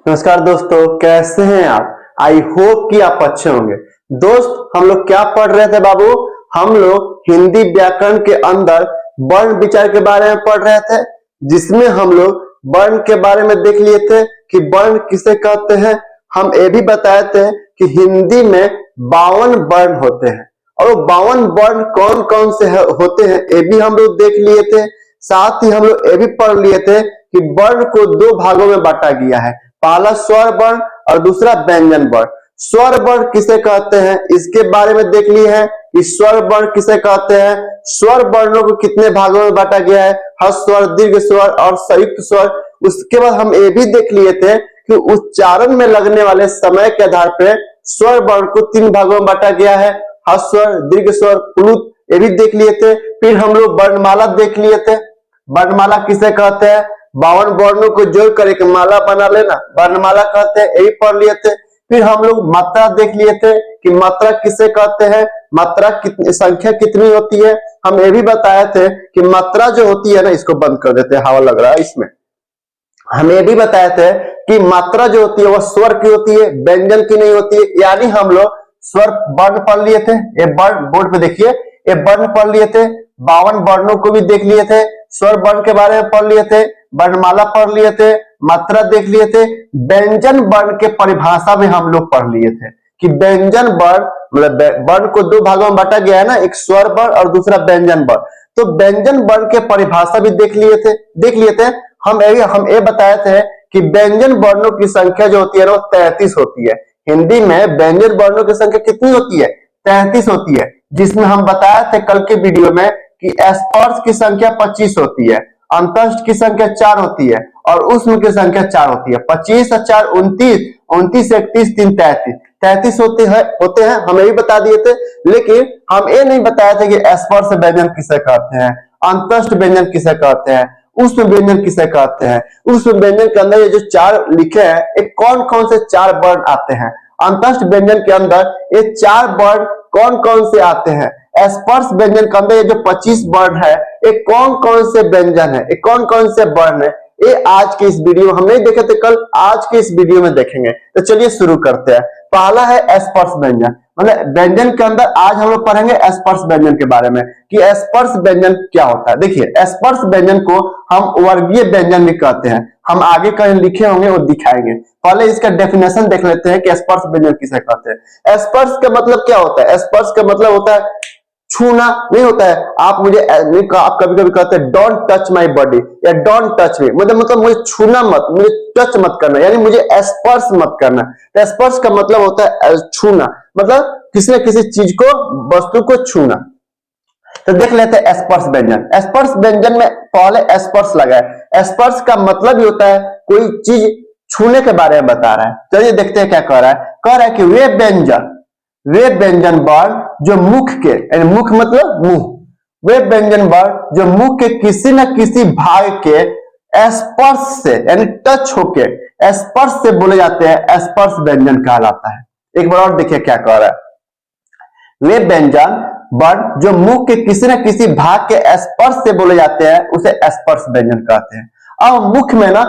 नमस्कार दोस्तों, कैसे हैं आप। आई होप कि आप अच्छे होंगे। दोस्त, हम लोग क्या पढ़ रहे थे बाबू। हम लोग हिंदी व्याकरण के अंदर वर्ण विचार के बारे में पढ़ रहे थे, जिसमें हम लोग वर्ण के बारे में देख लिए थे कि वर्ण किसे कहते हैं। हम ये भी बताए थे कि हिंदी में 52 वर्ण होते हैं और वो 52 वर्ण कौन कौन से होते हैं ये भी हम लोग देख लिए थे। साथ ही हम लोग ये भी पढ़ लिए थे कि वर्ण को दो भागों में बांटा गया है, पहला स्वर वर्ण और दूसरा व्यंजन वर्ण। स्वर वर्ण किसे कहते हैं इसके बारे में देख लिए हैं कि स्वर वर्ण किसे कहते हैं। स्वर वर्णों को कितने भागों में बांटा गया है, ह्रस्व स्वर, दीर्घ स्वर और संयुक्त स्वर। उसके बाद हम ये भी देख लिए थे कि उच्चारण में लगने वाले समय के आधार पर स्वर वर्ण को 3 भागों में बांटा गया है, ह्रस्व स्वर, दीर्घ स्वर, प्लुत। ये भी देख लिए थे। फिर हम लोग वर्णमाला देख लिए थे। वर्णमाला किसे कहते हैं, 52 वर्णों को जोड़कर एक माला बना लेना, वर्णमाला कहते हैं, यही पढ़ लिए थे। फिर हम लोग मात्रा देख लिए थे कि मात्रा किसे कहते हैं, मात्रा कितनी, संख्या कितनी होती है। हम ये भी बताए थे कि मात्रा जो होती है ना, इसको बंद कर देते हैं, हवा लग रहा है इसमें। हम ये भी बताए थे कि मात्रा जो होती है वह स्वर की होती है, व्यंजन की नहीं होती है। यानी हम लोग स्वर वर्ण पढ़ लिए थे, ये वर्ण बोर्ड पे देखिए, ये वर्ण पढ़ लिए थे। 52 वर्णों को भी देख लिए थे, स्वर वर्ण के बारे में पढ़ लिए थे, वर्णमाला पढ़ लिए थे, मात्रा देख लिए थे। व्यंजन वर्ण के परिभाषा में हम लोग पढ़ लिए थे कि व्यंजन वर्ण मतलब वर्ण को 2 भागों में बांटा गया है ना, एक स्वर वर्ण और दूसरा व्यंजन वर्ण। तो व्यंजन वर्ण के परिभाषा भी देख लिए थे। हम ये बताए थे कि व्यंजन वर्णों की संख्या जो होती है ना, वो 33 होती है। हिंदी में व्यंजन वर्णों की संख्या कितनी होती है, 33 होती है। जिसमें हम बताए थे कल के वीडियो में कि स्पर्श की संख्या 25 होती है, अंतस्थ की संख्या 4 होती है और ऊष्म की संख्या 4 होती है। 25 और 4 29, 29 से 31 3 33 होते हैं। हम ये भी बता दिए थे, लेकिन हम ये नहीं बताया था कि स्पर्श व्यंजन किसे कहते हैं, अंतस्थ व्यंजन किसे कहते हैं, ऊष्म व्यंजन किसे कहते हैं। ऊष्म व्यंजन के अंदर ये जो 4 लिखे हैं, ये कौन कौन से 4 वर्ण आते हैं। अंतस्थ व्यंजन के अंदर ये 4 वर्ण कौन कौन से आते हैं। स्पर्श व्यंजन के अंदर ये जो 25 वर्ण है, ये कौन कौन से व्यंजन है, ये कौन कौन से वर्ण है, ये आज के इस वीडियो हम नहीं देखे थे कल, आज के इस वीडियो में देखेंगे। तो चलिए शुरू करते हैं। पहला है स्पर्श व्यंजन, मतलब व्यंजन के अंदर आज हम लोग पढ़ेंगे स्पर्श व्यंजन के बारे में कि स्पर्श व्यंजन क्या होता है। देखिए, स्पर्श व्यंजन को हम वर्गीय व्यंजन भी कहते हैं। हम आगे कहीं लिखे होंगे वो दिखाएंगे। पहले इसका डेफिनेशन देख लेते हैं कि स्पर्श व्यंजन किसे कहते हैं। स्पर्श का मतलब क्या होता है। स्पर्श का मतलब होता है छूना, नहीं होता है। आप कभी कभी कहते हैं डोंट टच माई बॉडी या डोंट टच मी, मतलब मुझे छूना मत, मुझे टच मत करना, यानी मुझे स्पर्श मत करना। तो स्पर्श का मतलब होता है छूना, मतलब किसी न किसी चीज को, वस्तु को छूना। तो देख लेते हैं स्पर्श व्यंजन। स्पर्श व्यंजन में पहले स्पर्श लगा है। स्पर्श का मतलब ही होता है कोई चीज छूने के बारे में बता रहा है। चलिए देखते हैं क्या कह रहा है। कह रहा है कि वे व्यंजन वर्ण जो मुख के, यानी मुख मतलब मुंह, वे व्यंजन वर्ण जो मुख के किसी न किसी भाग के स्पर्श से, यानी टच होके स्पर्श से बोले जाते हैं, स्पर्श व्यंजन कहलाता है। एक बार और देखिए क्या कह रहा है। वे व्यंजन वर्ण जो मुख के किसी न किसी भाग के स्पर्श से बोले जाते हैं, उसे स्पर्श व्यंजन कहते हैं। अब मुख में ना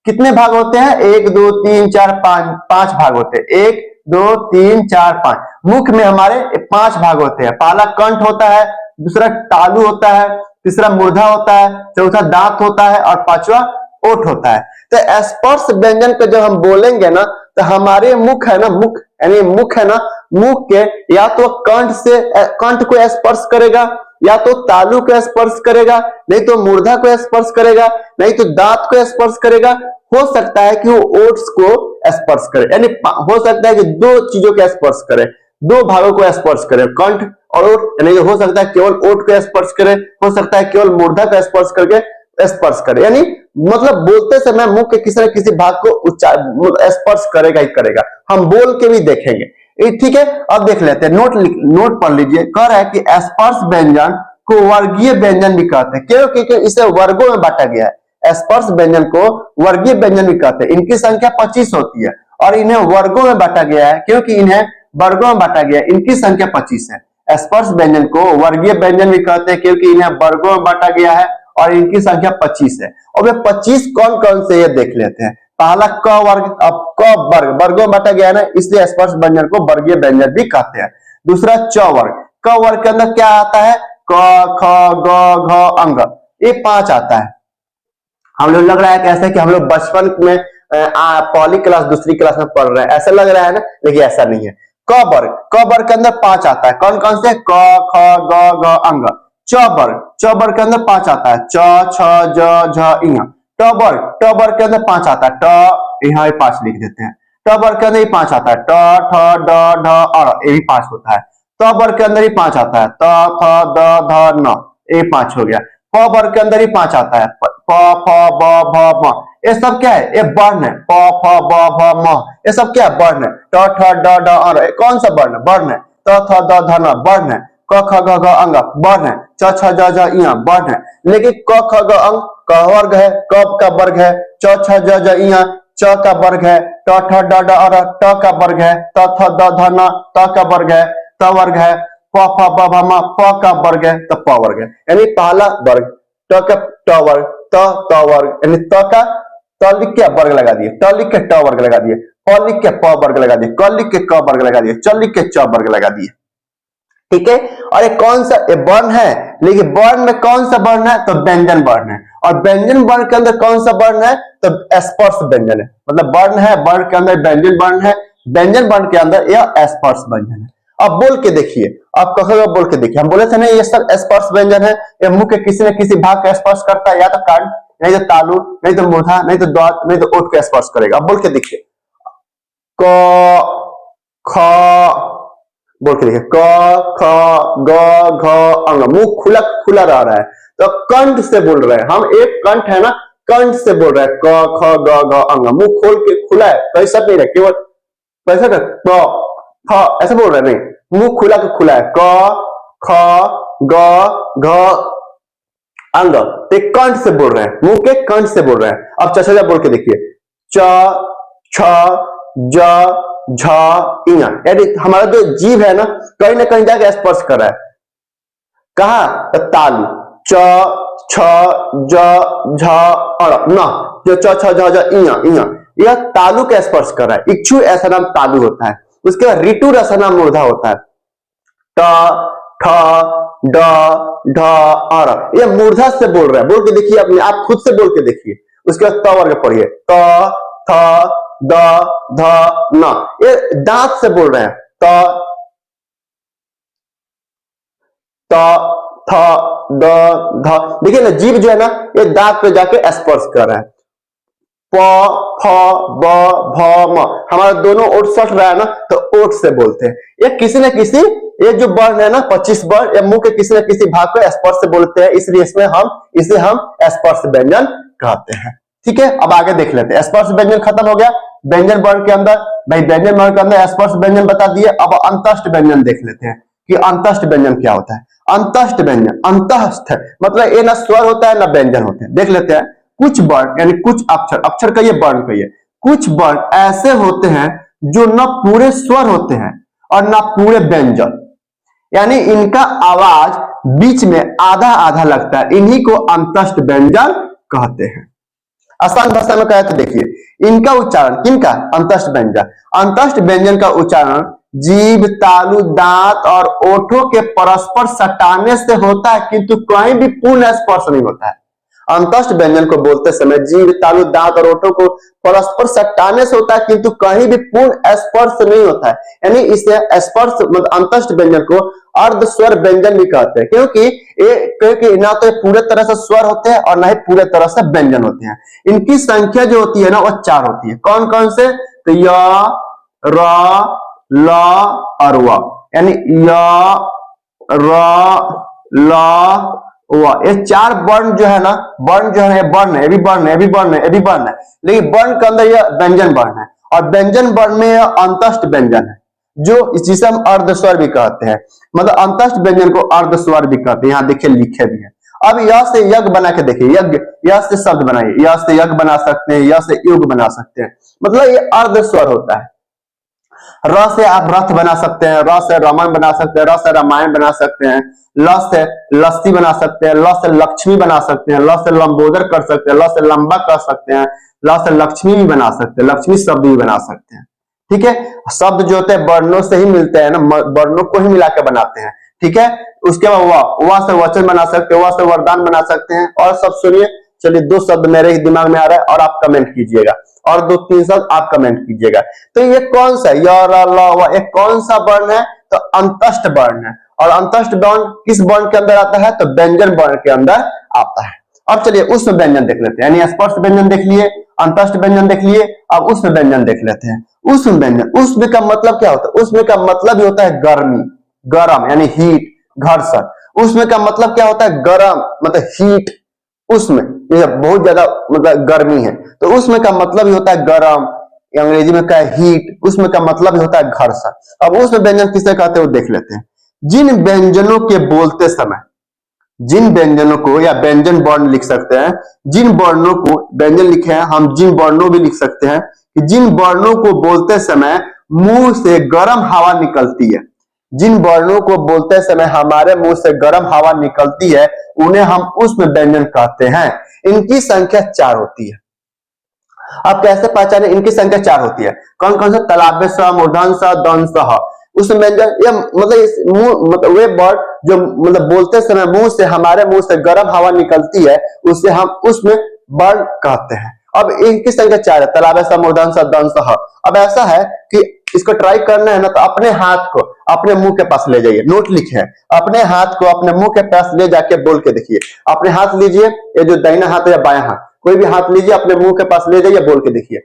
कितने भाग होते हैं, 1 2 3 4 5 भाग होते हैं। 1 2 3 4 5 मुख में हमारे 5 भाग होते हैं। पहला कंठ होता है, दूसरा तालु होता है, तीसरा मूर्धा होता है, चौथा दांत होता है और 5वां ओठ होता है। तो स्पर्श व्यंजन को जब हम बोलेंगे ना, तो हमारे मुख है ना, मुख यानी मुख है ना, मुख के या तो कंठ को स्पर्श करेगा, या तो तालु को स्पर्श करेगा, नहीं तो मूर्धा को स्पर्श करेगा, नहीं तो दांत को स्पर्श करेगा। हो सकता है कि वो ओट्स को स्पर्श करे, यानी हो सकता है कि 2 चीजों को स्पर्श करे, 2 भागों को स्पर्श करे, कंठ और ओठ। यानी हो सकता है केवल ओठ को स्पर्श करे, हो सकता है केवल मूर्धा का स्पर्श करके स्पर्श करे। यानी मतलब बोलते समय मुंह के किसी न किसी भाग को स्पर्श करेगा ही करेगा। हम बोल के भी देखेंगे, ठीक है। अब देख लेते हैं, नोट पढ़ लीजिए। कह रहा है कि स्पर्श व्यंजन को वर्गीय व्यंजन भी कहते हैं, क्योंकि इसे वर्गों में बांटा गया है। स्पर्श व्यंजन को वर्गीय व्यंजन भी कहते हैं। इनकी संख्या 25 होती है और इन्हें वर्गों में बांटा गया है, क्योंकि इन्हें वर्गों में बांटा गया है। इनकी संख्या 25 है। स्पर्श व्यंजन को वर्गीय व्यंजन भी कहते हैं, क्योंकि इन्हें वर्गों में बांटा गया है और इनकी संख्या 25 है। और वे 25 कौन कौन से ये देख लेते हैं। पहला क वर्ग, अब क वर्ग, वर्गों में बटा गया है ना, इसलिए स्पर्श व्यंजन को वर्गीय व्यंजन भी कहते हैं। दूसरा च वर्ग, क वर्ग के अंदर क्या आता है, क ख ग घ अंग, ये 5 आता है। हम लोग लग रहा है कैसे कि हम लोग बचपन में पहली क्लास दूसरी क्लास में पढ़ रहे हैं, ऐसा लग रहा है ना, लेकिन ऐसा नहीं है। क वर्ग, क वर्ग के अंदर 5 आता है, कौन कौन से, क ख ग घ अंग। च वर्ग, च वर्ग के अंदर 5 आता है, च छ ज झ इं। ट वर्ग, ट वर्ग के अंदर 5 आता है, ट, यहाँ 5 लिख देते हैं। ट वर्ग के अंदर ही 5 आता है, ट ठ ड ढ अ, ये भी 5 होता है। त वर्ग के अंदर ही 5 आता है, त थ द ध न, ये 5 हो गया। प वर्ग के अंदर ही 5 आता है, प फ ब भ म, ये सब क्या है, ये वर्ण है। प फ ब भ म, ये सब क्या है, वर्ण है। ट ठ ड ढ अ, कौन सा वर्ण है, वर्ण है। त थ द ध न, वर्ण है। क ख ग घ अंग, वर्ण है। च छ ज झ इं, वर्ण है। लेकिन क ख ग अंग क वर्ग है, क का वर्ग है। च छ ज झ इं च का वर्ग है। ट ठ ड ढ अ ट का वर्ग है। त थ द ध न त का वर्ग है, त वर्ग है। प फ ब भ म प का वर्ग है, तो प वर्ग है। यानी पहला वर्ग ट का ट वर्ग, त वर्ग, यानी त का त लिख के वर्ग लगा दिए, ट लिख के ट वर्ग लगा दिए, प लिख के प वर्ग लगा दिए, क लिख के क वर्ग लगा दिए, च लिख के च वर्ग लगा दिए। ठीक है, और ये कौन सा, ये वर्ण है, लेकिन वर्ण में कौन सा वर्ण है, तो व्यंजन वर्ण है। और व्यंजन वर्ण के अंदर कौन सा वर्ण है, तो स्पर्श व्यंजन है। मतलब वर्ण है, वर्ण के अंदर व्यंजन वर्ण है, व्यंजन वर्ण के अंदर यह स्पर्श व्यंजन है। अब बोल के देखिए, आप कहोगे बोल के देखिए, हम बोले थे ना ये सब स्पर्श व्यंजन है, ये मुंह के किसी न किसी भाग का स्पर्श करता है, या तो कंठ, नहीं तो तालु, नहीं तो मूर्धा, नहीं तो दांत, नहीं तो ओठ का स्पर्श करेगा। अब बोल के देखिए, क ख, बोल के देखिए, क ख ग घ अंग, मुंह खुला खुला रह रहा है, तो कंठ से बोल रहे हैं हम, एक कंठ है ना, कंठ से बोल रहे हैं, क ख ग घ अंग, मुंह खोल के खुला है, कहीं सब नहीं है, केवल कैसे कर क ख ऐसे बोल रहे हैं, नहीं, मुंह खुला के खुला है, क ख ग घ अंग, तो कंठ से बोल रहे हैं, मुंह के कंठ से बोल रहे हैं। अब चचा बोल के देखिए, च छ ज झ इं, यानी हमारा जो जीभ है ना कहीं जाके स्पर्श कर रहा है, कहा, तो तालु, च छ ज झ अ न, जो च छ ज झ इं, यह तालु का स्पर्श कर रहा है। इच्छु ऐसा नाम तालु होता है। उसके बाद ऋतु ऐसा नाम मूर्धा होता है, ट ठ ड ढ अर, ये मूर्धा से बोल रहा है। बोल के देखिए अपने आप, खुद से बोल के देखिए। उसके बाद त वर्ग पढ़िए, त थ द ध न, ये दांत से बोल रहे हैं, त थ द ध, देखिए ना जीभ जो है ना ये दांत पे जाके स्पर्श कर रहा है। प फ ब भ म, हमारा दोनों ओठ सट रहा है ना, तो ओठ से बोलते हैं। ये किसी न किसी, ये जो वर्ण है ना 25 वर्ण, ये मुंह के किसी न किसी भाग को स्पर्श से बोलते हैं, इसलिए इसे हम स्पर्श व्यंजन कहते हैं। ठीक है, अब आगे देख लेते हैं। स्पर्श व्यंजन खत्म हो गया व्यंजन वर्ण के अंदर, भाई व्यंजन वर्ण के अंदर स्पर्श व्यंजन बता दिए। अब अंतस्थ व्यंजन देख लेते हैं कि अंतस्थ व्यंजन क्या होता है। अंतस्थ व्यंजन, अंतस्थ मतलब ये ना स्वर होता है ना व्यंजन होते हैं। देख लेते हैं, कुछ वर्ण यानी कुछ अक्षर, अक्षर कहिए वर्ण कहिए, कुछ वर्ण ऐसे होते हैं जो न पूरे स्वर होते हैं और न पूरे व्यंजन, यानी इनका आवाज बीच में आधा आधा लगता है, इन्हीं को अंतस्थ व्यंजन कहते हैं। आसान भाषा में कहे तो देखिए, इनका उच्चारण, किनका, अंतस्थ व्यंजन, अंतस्थ व्यंजन का उच्चारण जीभ, तालु, दांत और ओठों के परस्पर सटाने से होता है, किंतु कहीं भी पूर्ण स्पर्श नहीं होता है। अंतस्थ व्यंजन को बोलते समय जीभ, तालु, दांत और ओठों को परस्पर सटाने से होता है, किंतु कहीं भी पूर्ण स्पर्श नहीं होता है। यानी इसे स्पर्श मतलब अंतस्थ व्यंजन को अर्ध स्वर व्यंजन भी कहते हैं, क्योंकि ना तो पूरे तरह से स्वर होते हैं और ना ही पूरे तरह से व्यंजन होते हैं। इनकी संख्या जो होती है ना वो 4 होती है। कौन कौन से, तो य, र, ल और व, यानी य, र, ल, व, ये 4 वर्ण जो है ना, वर्ण जो है वर्ण है, ये भी वर्ण है, ये भी वर्ण है, ये भी वर्ण है, लेकिन वर्ण के अंदर यह व्यंजन वर्ण है। और व्यंजन वर्ण में यह अंतस्थ व्यंजन है, जो जिसे हम अर्ध स्वर भी कहते हैं। मतलब अंतस्थ व्यंजन को अर्ध स्वर भी कहते हैं। यहाँ देखिए लिखे भी है। अब यह से यज्ञ बना के देखिए, यज्ञ, यह से शब्द बनाइए, यह से यज्ञ बना सकते हैं, यह से युग बना सकते हैं, मतलब ये अर्ध स्वर होता है। र से आप रथ बना सकते हैं, र से रमन बना सकते हैं, र से रामायण बना सकते हैं, ल से लस्सी बना सकते हैं, ल से लक्ष्मी बना सकते हैं, ल से लंबोदर कर सकते हैं, ल से लंबा कर सकते हैं, ल से लक्ष्मी भी बना सकते हैं, लक्ष्मी शब्द भी बना सकते हैं। ठीक है, शब्द जो होते हैं वर्णों से ही मिलते हैं ना, वर्णों को ही मिला के बनाते हैं। ठीक है, उसके बाद व से वचन बना सकते हैं, व से वरदान बना सकते हैं। और सब सुनिए, चलिए 2 शब्द मेरे ही दिमाग में आ रहा है और आप कमेंट कीजिएगा, और 2-3 शब्द आप कमेंट कीजिएगा। तो ये कौन सा य र ल व एक कौन सा वर्ण है? तो अंतस्थ वर्ण है। और अंतस्थ वर्ण किस वर्ण के अंदर आता है? तो व्यंजन वर्ण के अंदर आता है। अब चलिए उष्म व्यंजन देख लेते हैं, यानी स्पर्श व्यंजन देख लिए, अंतस्थ व्यंजन देख लिए, अब उष्म व्यंजन देख लेते हैं। उष्म व्यंजन, उष्म का मतलब क्या होता है? उष्म का मतलब ही होता है गर्मी, गरम यानी हीट, घर्षण। उष्म का मतलब क्या होता है? गरम मतलब हीट। उष्म ये बहुत ज्यादा मतलब गर्मी है, तो उष्म का मतलब ही होता है गरम, अंग्रेजी में क्या है? हीट। उष्म का मतलब ही होता है घर्षण। अब उष्म व्यंजन किसे कहते हैं वो देख लेते हैं। जिन व्यंजनों के बोलते समय, जिन व्यंजनों को या व्यंजन वर्ण लिख सकते हैं, जिन वर्णों को व्यंजन लिखे हैं, हम जिन वर्णों भी लिख सकते हैं कि जिन वर्णों को बोलते समय मुंह से गर्म हवा निकलती है, जिन वर्णों को बोलते समय हमारे मुंह से गर्म हवा निकलती है, उन्हें हम उष्म व्यंजन कहते हैं। इनकी संख्या 4 होती है। आप कैसे पहचाने? इनकी संख्या 4 होती है। कौन कौन सा? तलाभ्य स, मूर्धन्य स, दंत स। उष्म व्यंजन ये मतलब वे वर्ड जो मतलब बोलते समय मुंह से हमारे मुंह से गर्म हवा निकलती है, उसे हम उष्म वर्ण कहते हैं। अब इनकी संख्या 4 है, तलाभ्य स, मूर्धन्य स, दंत स। अब ऐसा है कि इसको ट्राई करना है ना, तो अपने हाथ को अपने मुंह के पास ले जाइए, नोट लिखे हैं, अपने हाथ को अपने मुंह के पास ले जाके बोल के देखिए। अपने हाथ लीजिए, ये जो दाहिना हाथ है या बायां हाथ, कोई भी हाथ लीजिए, अपने मुंह के पास ले जाइए, बोल के देखिए।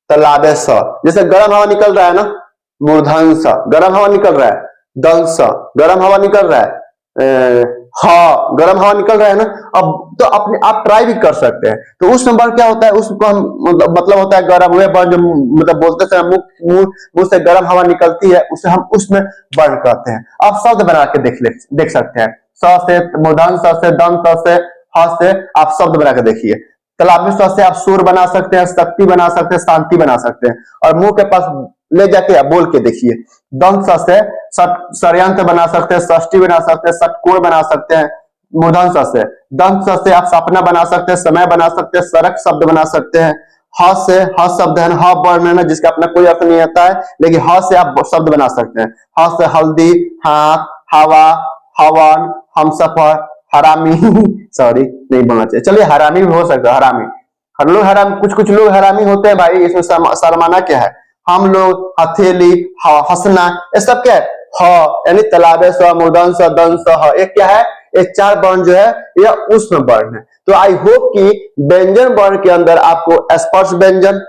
तलाबे स, जैसे गर्म हवा निकल रहा है ना, मूर्धन्य स गर्म हवा निकल रहा है, दंत स गर्म हवा निकल रहा है, हाँ गर्म हवा निकल रहा है ना। अब तो अपने आप ट्राई भी कर सकते हैं। तो उस नंबर क्या होता है? उसको हम मतलब होता है गर्म हुए वर्ण, जो मतलब बोलते समय मुंह से गर्म हवा निकलती है, उसे हम उसमें वर्ण कहते हैं। आप शब्द बना के देख सकते हैं। स से मूर्धन्य, स से दंत, स से ह से आप शब्द बना के देखिए। तलाबी स से आप सुर बना सकते हैं, शक्ति बना सकते हैं, शांति बना सकते हैं। और मुंह के पास ले जाके आप बोल के देखिए। दंत स से षड्यंत्र बना सकते हैं, षष्ठी बना सकते हैं, षटकोण बना सकते हैं। मूर्धन्य स से, दंत स से आप सपना बना सकते हैं, समय बना सकते हैं, सड़क शब्द बना सकते हैं। ह से, ह शब्द है ना, ह वर्ण है ना, जिसका अपना कोई अर्थ नहीं आता है, लेकिन ह से आप शब्द बना सकते हैं। ह से हल्दी, हाथ, हवा, हवन, हमसफर, हरामी सॉरी नहीं बोलना चाहिए, चलिए हरामी भी हो सकता है। हरामी, हर लोग हरामी, कुछ लोग हरामी होते हैं भाई, इसमें शर्माना क्या है? हम लोग हथेली, हंसना, ये सब क्या है? ह यानी तलाबे स, मूर्धन्य स, दंत स, ह। एक क्या है? ये 4 वर्ण जो है यह उष्म वर्ण है। तो आई होप कि व्यंजन वर्ण के अंदर आपको स्पर्श व्यंजन,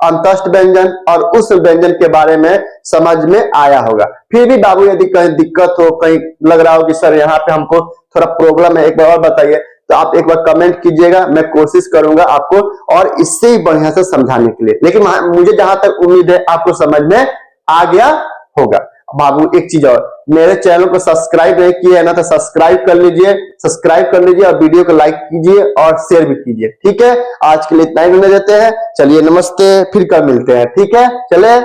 अंतस्थ व्यंजन और उष्म व्यंजन के बारे में समझ में आया होगा। फिर भी बाबू यदि कहीं दिक्कत हो, कहीं लग रहा हो कि सर यहाँ पे हमको थोड़ा प्रॉब्लम है, एक बार और बताइए, तो आप एक बार कमेंट कीजिएगा, मैं कोशिश करूंगा आपको और इससे ही बढ़िया से समझाने के लिए। लेकिन मुझे जहां तक उम्मीद है आपको समझ में आ गया होगा। बाबू एक चीज और, मेरे चैनल को सब्सक्राइब नहीं किया है ना, तो सब्सक्राइब कर लीजिए, सब्सक्राइब कर लीजिए और वीडियो को लाइक कीजिए और शेयर भी कीजिए। ठीक है, आज के लिए इतना ही रहने देते हैं। चलिए नमस्ते, फिर कल मिलते हैं। ठीक है, चले।